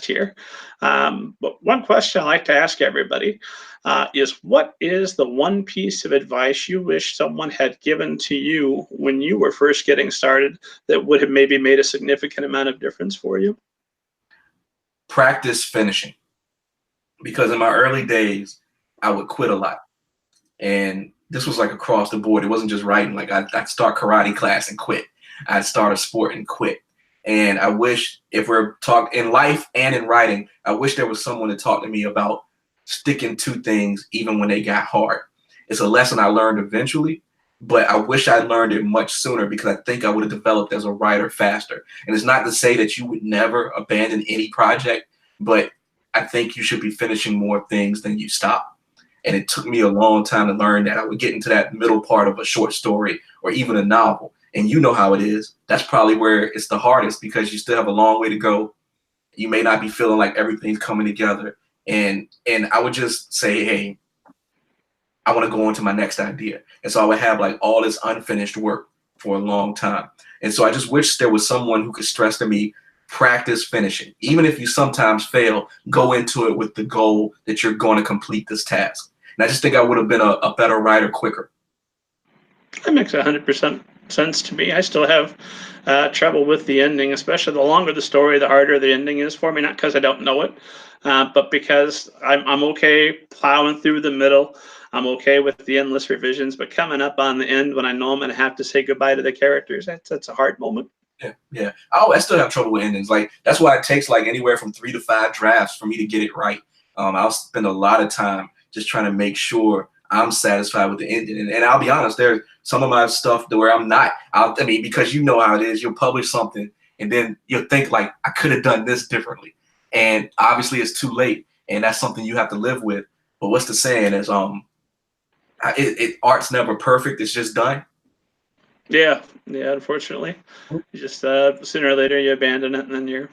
podcast here. But one question I like to ask everybody is, what is the one piece of advice you wish someone had given to you when you were first getting started that would have maybe made a significant amount of difference for you? Practice finishing. Because in my early days, I would quit a lot. And this was like across the board. It wasn't just writing. Like I'd start karate class and quit. I'd start a sport and quit. And I wish, if we're talking in life and in writing, I wish there was someone to talk to me about sticking to things even when they got hard. It's a lesson I learned eventually, but I wish I learned it much sooner, because I think I would have developed as a writer faster. And it's not to say that you would never abandon any project, but I think you should be finishing more things than you stop. And it took me a long time to learn that. I would get into that middle part of a short story or even a novel, and you know how it is. That's probably where it's the hardest, because you still have a long way to go. You may not be feeling like everything's coming together. And I would just say, hey, I want to go on to my next idea. And so I would have like all this unfinished work for a long time. And so I just wish there was someone who could stress to me, practice finishing. Even if you sometimes fail, go into it with the goal that you're going to complete this task. And I just think I would have been a better writer quicker. That makes 100% sense to me. I still have trouble with the ending, especially the longer the story, the harder the ending is for me. Not because I don't know it, but because I'm okay plowing through the middle. I'm okay with the endless revisions, but coming up on the end when I know I'm going to have to say goodbye to the characters, that's a hard moment. Yeah. I still have trouble with endings. Like, that's why it takes like anywhere from 3 to 5 drafts for me to get it right. I'll spend a lot of time just trying to make sure I'm satisfied with the ending. And I'll be honest, there's some of my stuff where I'm not. I mean, because you know how it is. You'll publish something and then you'll think like, I could have done this differently. And obviously it's too late. And that's something you have to live with. But what's the saying is, art's never perfect. It's just done. Yeah, unfortunately. You just sooner or later you abandon it, and then you're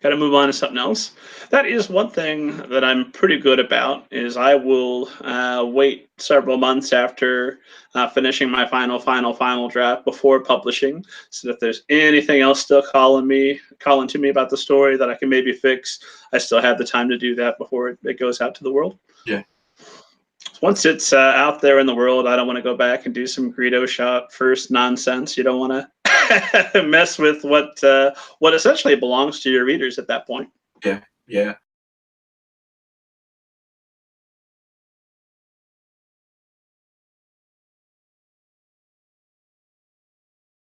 got to move on to something else. That is one thing that I'm pretty good about, is I will wait several months after finishing my final draft before publishing, so that if there's anything else still calling to me about the story that I can maybe fix, I still have the time to do that before it goes out to the world. Yeah. Once it's out there in the world, I don't want to go back and do some Greedo shot first nonsense. You don't want to mess with what essentially belongs to your readers at that point. Yeah.